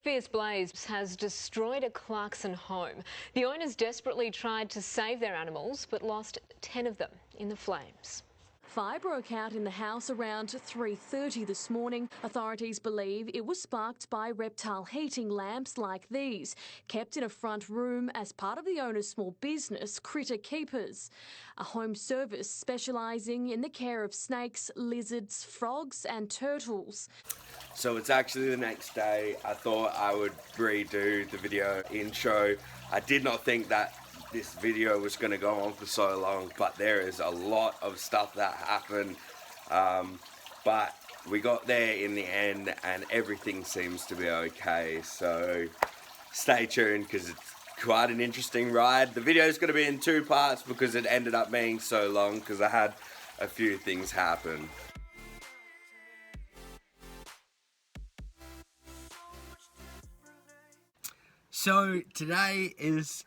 Fierce blaze has destroyed a Clarkson home. The owners desperately tried to save their animals but lost 10 of them in the flames. Fire broke out in the house around 3:30 this morning. Authorities believe it was sparked by reptile heating lamps like these, kept in a front room as part of the owner's small business, Critter Keepers, a home service specialising in the care of snakes, lizards, frogs and turtles. So it's actually the next day. I thought I would redo the video intro. I did not think that this video was going to go on for so long, but there is a lot of stuff that happened. But we got there in the end and everything seems to be okay. So stay tuned because it's quite an interesting ride. The video is going to be in 2 parts because it ended up being so long because I had a few things happen. So today is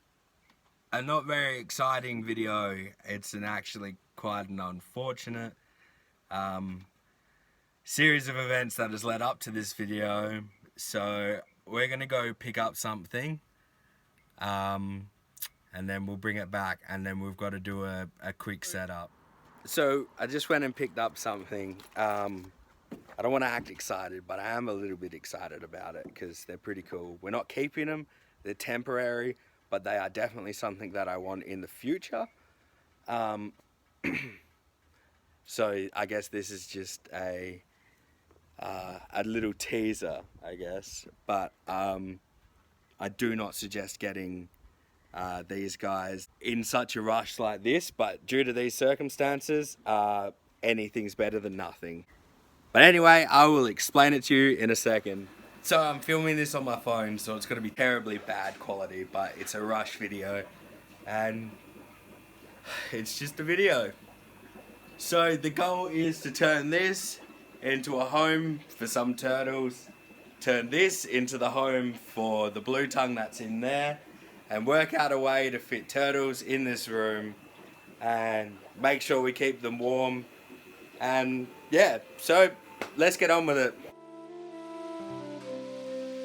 a not very exciting video. It's actually quite an unfortunate series of events that has led up to this video. So we're gonna go pick up something and then we'll bring it back and then we've got to do a quick setup. So I just went and picked up something. I don't want to act excited, but I am a little bit excited about it because they're pretty cool. We're not keeping them, they're temporary, but they are definitely something that I want in the future. So I guess this is just a little teaser, I guess. But I do not suggest getting these guys in such a rush like this, but due to these circumstances, anything's better than nothing. But anyway, I will explain it to you in a second. So I'm filming this on my phone, so it's going to be terribly bad quality, but it's a rush video and it's just a video. So the goal is to turn this into a home for some turtles, turn this into the home for the blue tongue that's in there, and work out a way to fit turtles in this room and make sure we keep them warm. And yeah, so let's get on with it.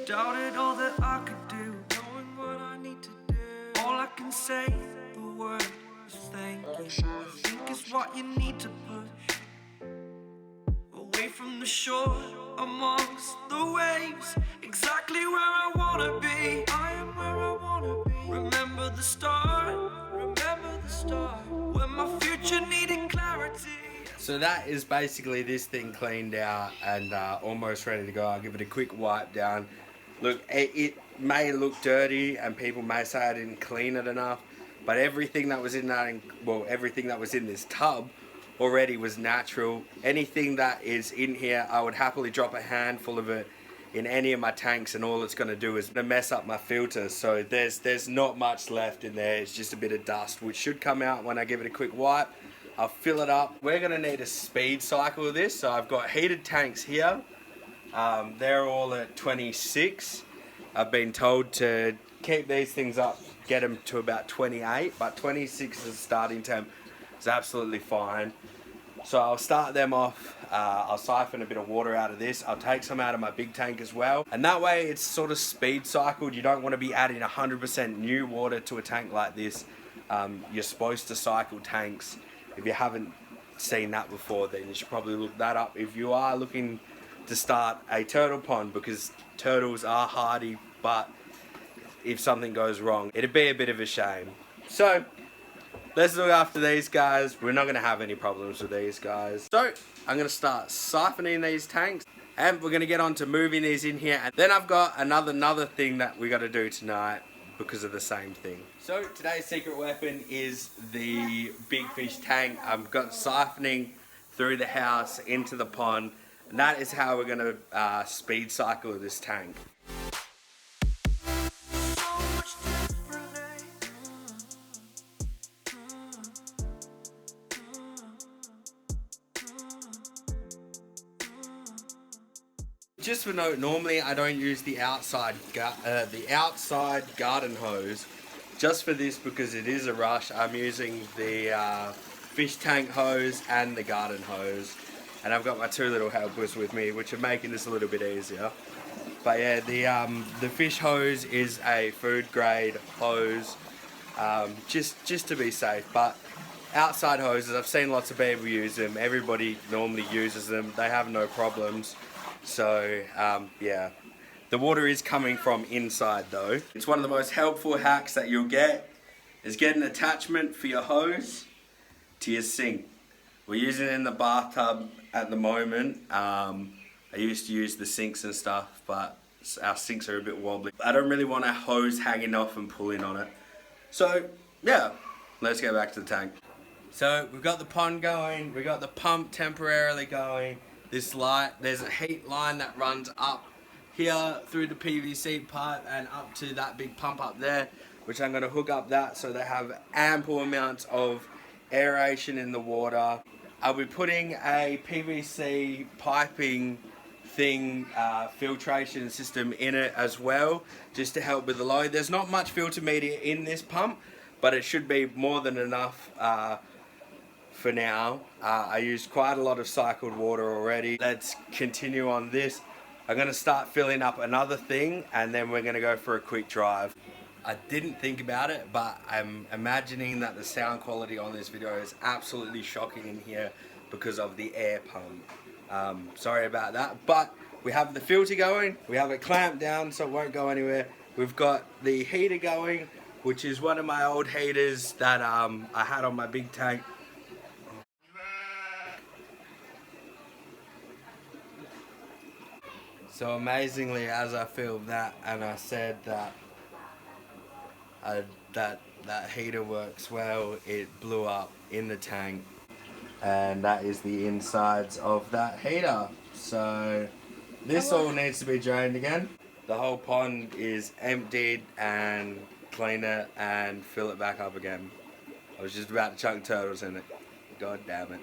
Doubted all that I could do, knowing what I need to do. All I can say, the word is thank you. I think is what you need to push away from the shore, amongst the waves. Exactly where I wanna be. I am where I wanna be. Remember the start, when my future needed clarity. So that is basically this thing cleaned out and almost ready to go. I'll give it a quick wipe down. Look, it may look dirty and people may say I didn't clean it enough, but everything that was in that, everything that was in this tub already was natural. Anything that is in here, I would happily drop a handful of it in any of my tanks and all it's going to do is mess up my filter. So there's not much left in there. It's just a bit of dust, which should come out when I give it a quick wipe. I'll fill it up. We're going to need a speed cycle of this. So I've got heated tanks here. They're all at 26. I've been told to keep these things up, get them to about 28, but 26 is a starting temp. It's absolutely fine. So I'll start them off. I'll siphon a bit of water out of this. I'll take some out of my big tank as well. And that way it's sort of speed cycled. You don't want to be adding 100% new water to a tank like this. You're supposed to cycle tanks. If you haven't seen that before, then you should probably look that up if you are looking to start a turtle pond, because turtles are hardy, but if something goes wrong, it'd be a bit of a shame. So let's look after these guys. We're not going to have any problems with these guys. So I'm going to start siphoning these tanks and we're going to get on to moving these in here. And then I've got another thing that we got to do tonight because of the same thing. So today's secret weapon is the big fish tank. I've got siphoning through the house into the pond, and that is how we're going to speed cycle this tank. Just for note, normally I don't use the outside garden hose. Just for this, because it is a rush, I'm using the fish tank hose and the garden hose. And I've got my 2 little helpers with me, which are making this a little bit easier. But yeah, the fish hose is a food grade hose, just to be safe. But outside hoses, I've seen lots of people use them. Everybody normally uses them. They have no problems. So yeah, the water is coming from inside though. It's one of the most helpful hacks that you'll get is get an attachment for your hose to your sink. We're using it in the bathtub at the moment. I used to use the sinks and stuff, but our sinks are a bit wobbly. I don't really want a hose hanging off and pulling on it. So yeah, let's get back to the tank. So we've got the pond going, we've got the pump temporarily going. This light, there's a heat line that runs up here through the PVC pipe and up to that big pump up there, which I'm gonna hook up that so they have ample amounts of aeration in the water. I'll be putting a PVC piping thing, filtration system in it as well, just to help with the load. There's not much filter media in this pump, but it should be more than enough for now. I used quite a lot of cycled water already. Let's continue on this. I'm gonna start filling up another thing and then we're gonna go for a quick drive. I didn't think about it, but I'm imagining that the sound quality on this video is absolutely shocking in here because of the air pump. Sorry about that, but we have the filter going, we have it clamped down so it won't go anywhere. We've got the heater going, which is one of my old heaters that I had on my big tank. So amazingly, as I filmed that and I said that that heater works well, it blew up in the tank, and that is the insides of that heater. So this all needs to be drained again. The whole pond is emptied and clean it and fill it back up again. I was just about to chunk turtles in it. God damn it.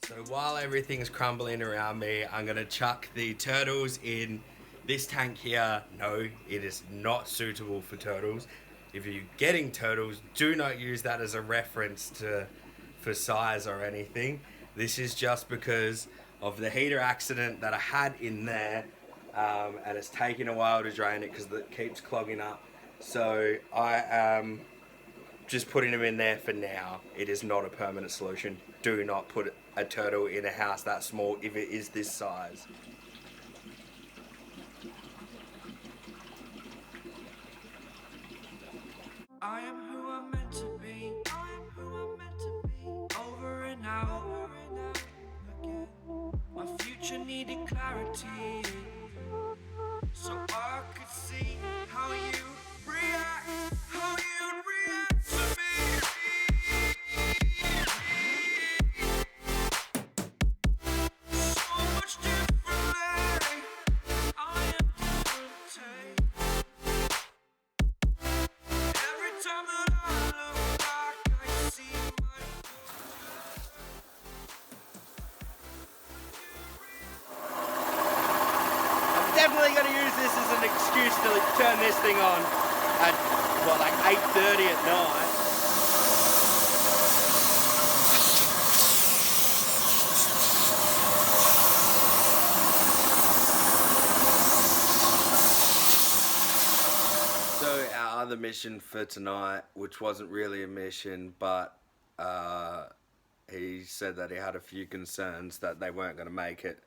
So while everything's crumbling around me, I'm gonna chuck the turtles in this tank here. No, it is not suitable for turtles. If you're getting turtles, do not use that as a reference for size or anything. This is just because of the heater accident that I had in there, and it's taking a while to drain it because it keeps clogging up. So I am just putting them in there for now. It is not a permanent solution. Do not put a turtle in a house that small if it is this size. I am who I'm meant to be. I am who I'm meant to be. Over and out again. My future needed clarity, so I could see how you react, how you react to me. So much differently. I am different. Every time that I look back, I see my. I'm definitely going to use this as an excuse to turn this thing on at, what, like 8:30 at night. So our other mission for tonight, which wasn't really a mission, but he said that he had a few concerns that they weren't going to make it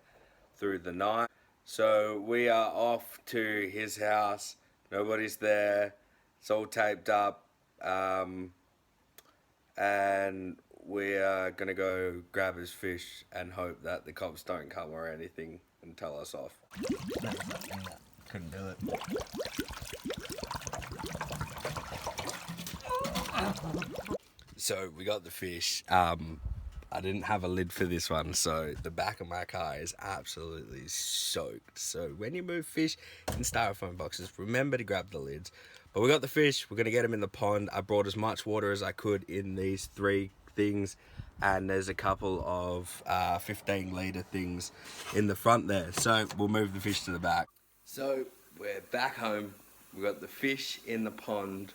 through the night. So we are off to his house. Nobody's there. It's all taped up. And we are going to go grab his fish and hope that the cops don't come or anything and tell us off. Couldn't do it. So we got the fish. I didn't have a lid for this one, so the back of my car is absolutely soaked. So when you move fish in styrofoam boxes, remember to grab the lids. But we got the fish, we're gonna get them in the pond. I brought as much water as I could in these 3 things, and there's a couple of 15-litre things in the front there. So we'll move the fish to the back. So we're back home. We got the fish in the pond.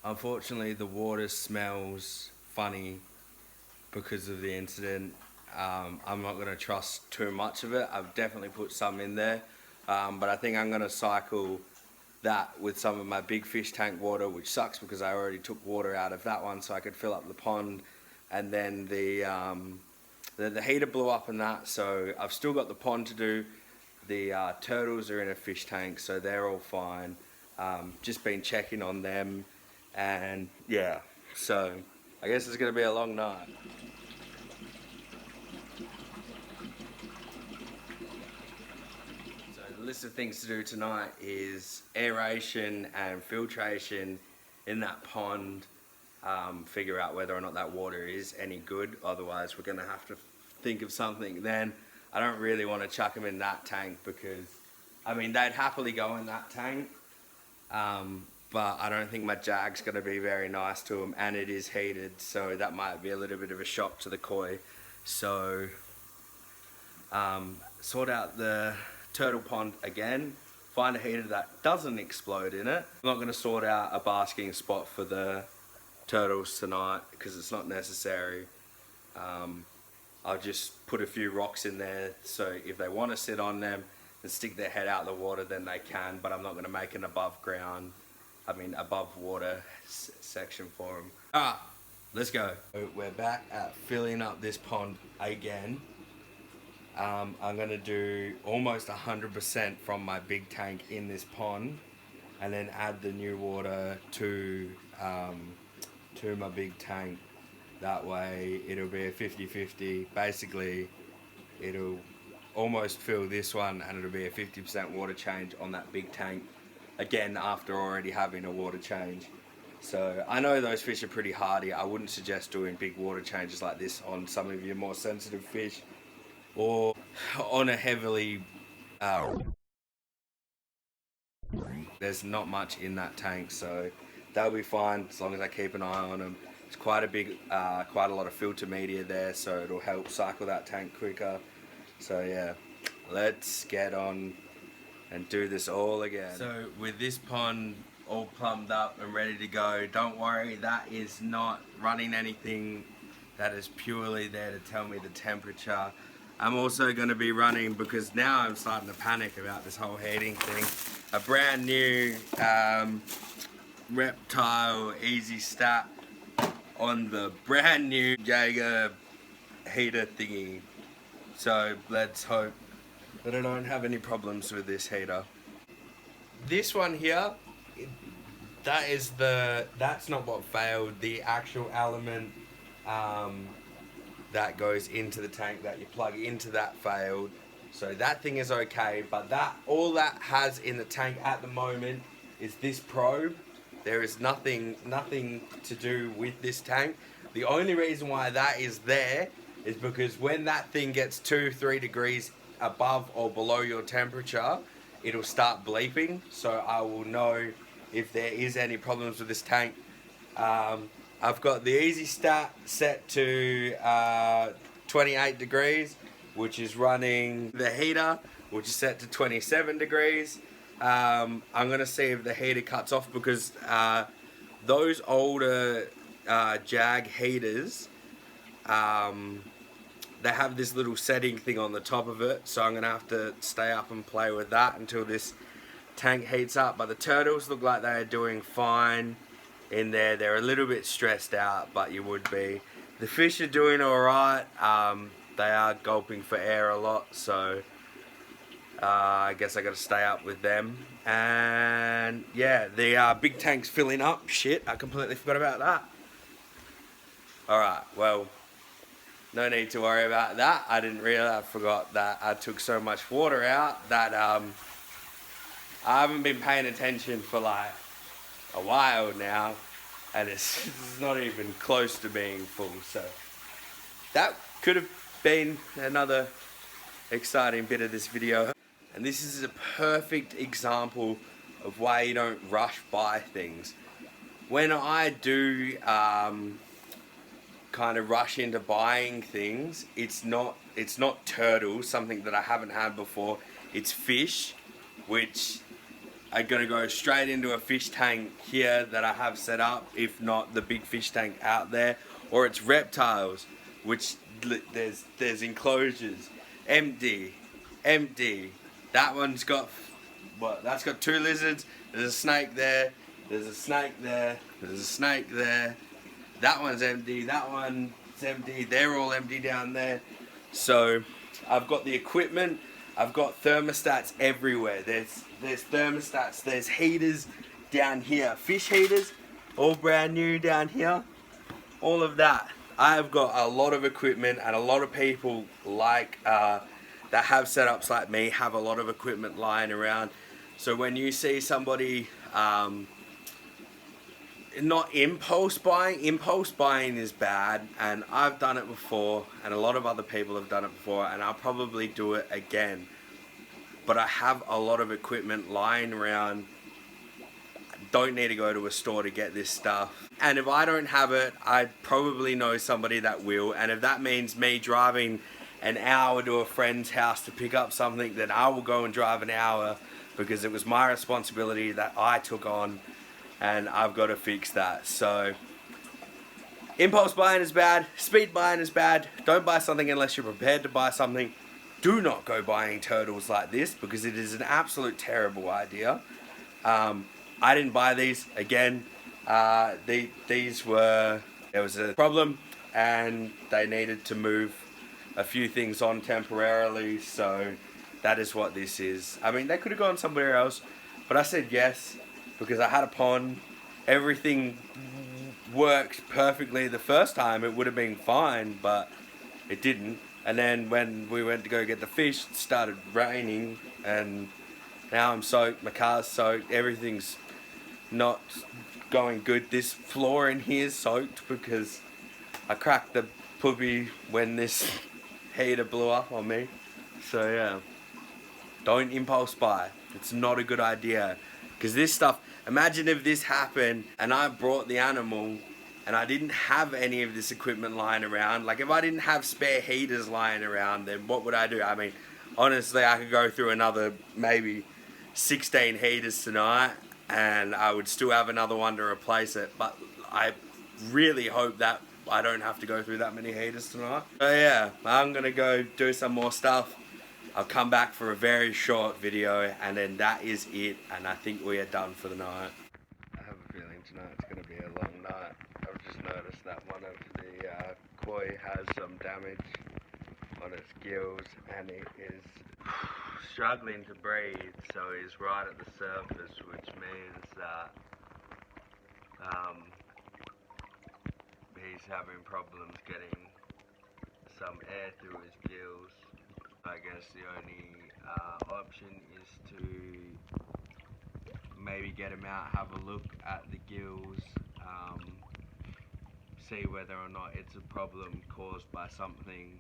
Unfortunately, the water smells funny because of the incident. I'm not going to trust too much of it. I've definitely put some in there, but I think I'm going to cycle that with some of my big fish tank water, which sucks because I already took water out of that one so I could fill up the pond. And then the heater blew up and that, so I've still got the pond to do. The turtles are in a fish tank, so they're all fine. Just been checking on them, and yeah, so I guess it's going to be a long night. So the list of things to do tonight is aeration and filtration in that pond. Figure out whether or not that water is any good, otherwise we're going to have to think of something then. I don't really want to chuck them in that tank because, I mean, they'd happily go in that tank, but I don't think my jag's going to be very nice to them, and it is heated, so that might be a little bit of a shock to the koi. So sort out the turtle pond again, find a heater that doesn't explode in it. I'm not going to sort out a basking spot for the turtles tonight because it's not necessary. I'll just put a few rocks in there, so if they want to sit on them and stick their head out of the water, then they can, but I'm not going to make an above water section for them. Let's go. We're back at filling up this pond again. I'm going to do almost 100% from my big tank in this pond, and then add the new water to my big tank. That way it'll be a 50-50. Basically, it'll almost fill this one and it'll be a 50% water change on that big tank, again after already having a water change. So I know those fish are pretty hardy. I wouldn't suggest doing big water changes like this on some of your more sensitive fish or on a heavily there's not much in that tank, so they'll be fine as long as I keep an eye on them. It's quite a lot of filter media there, so it'll help cycle that tank quicker. So yeah, let's get on and do this all again. So with this pond all plumbed up and ready to go, don't worry, that is not running anything. That is purely there to tell me the temperature. I'm also going to be running, because now I'm starting to panic about this whole heating thing, a brand new Reptile Easy Stat on the brand new Jaeger heater thingy. So let's hope that I don't have any problems with this heater. This one here, that's not what failed. The actual element that goes into the tank that you plug into that failed. So that thing is okay, but all that has in the tank at the moment is this probe. There is nothing to do with this tank. The only reason why that is there is because when that thing gets 2-3 degrees above or below your temperature, it'll start bleeping, so I will know if there is any problems with this tank. I've got the Easy Stat set to 28 degrees, which is running the heater, which is set to 27 degrees. I'm going to see if the heater cuts off, because those older Jag heaters, they have this little setting thing on the top of it, so I'm going to have to stay up and play with that until this tank heats up. But the turtles look like they are doing fine in there. They're a little bit stressed out, but you would be. The fish are doing alright. They are gulping for air a lot, so I guess I got to stay up with them. And yeah, the big tank's filling up. Shit, I completely forgot about that. Alright, well, no need to worry about that. I didn't realize, I forgot that I took so much water out that I haven't been paying attention for like a while now, and it's not even close to being full. So that could have been another exciting bit of this video. And this is a perfect example of why you don't rush buy things. When I do kind of rush into buying things, it's not turtles, something that I haven't had before. It's fish, which are going to go straight into a fish tank here that I have set up, if not the big fish tank out there. Or it's reptiles, which there's enclosures, empty. That one's got what? That's got 2 lizards. There's a snake there. There's a snake there. There's a snake there. That one's empty. That one's empty. They're all empty down there. So I've got the equipment. I've got thermostats everywhere. There's thermostats. There's heaters down here. Fish heaters, all brand new down here. All of that. I've got a lot of equipment, and a lot of people like that have setups like me have a lot of equipment lying around. So when you see somebody not impulse buying is bad, and I've done it before, and a lot of other people have done it before, and I'll probably do it again. But I have a lot of equipment lying around. Don't need to go to a store to get this stuff. And if I don't have it, I probably know somebody that will. And if that means me driving an hour to a friend's house to pick up something, then I will go and drive an hour, because it was my responsibility that I took on, and I've got to fix that. So impulse buying is bad. Speed buying is bad. Don't buy something unless you're prepared to buy something. Do not go buying turtles like this, because it is an absolute terrible idea. I didn't buy these. Again, these were, there was a problem and they needed to move a few things on temporarily, so that is what this is. I mean, they could have gone somewhere else, but I said yes because I had a pond. Everything worked perfectly the first time. It would have been fine, but it didn't. And then when we went to go get the fish, it started raining, and now I'm soaked, my car's soaked, everything's not going good. This floor in here is soaked because I cracked the puppy when this heater blew up on me. So yeah, don't impulse buy. It's not a good idea, because this stuff, imagine if this happened and I brought the animal and I didn't have any of this equipment lying around. Like, if I didn't have spare heaters lying around, then what would I do? I mean, honestly, I could go through another maybe 16 heaters tonight and I would still have another one to replace it. But I really hope that I don't have to go through that many heaters tonight. So yeah, I'm gonna go do some more stuff. I'll come back for a very short video, and then that is it, and I think we are done for the night. I have a feeling tonight's gonna be a long night. I've just noticed that one of the koi has some damage on its gills, and it is struggling to breathe, so he's right at the surface, which means that he's having problems getting some air through his gills. I guess the only option is to maybe get him out, have a look at the gills, see whether or not it's a problem caused by something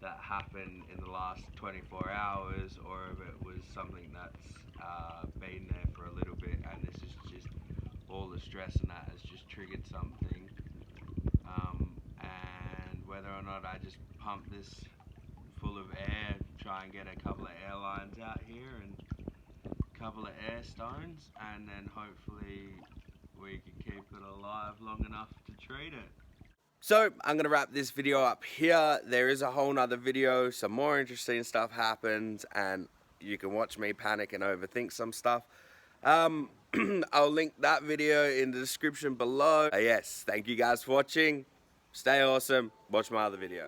that happened in the last 24 hours, or if it was something that's been there for a little bit, and this is just all the stress and that has just triggered something, and whether or not I just pump this full of air, try and get a couple of air lines out here and a couple of air stones, and then hopefully we can keep it alive long enough to treat it. So I'm gonna wrap this video up here. There is a whole nother video, some more interesting stuff happens, and you can watch me panic and overthink some stuff. I'll link that video in the description below. Yes, thank you guys for watching. Stay awesome. Watch my other video.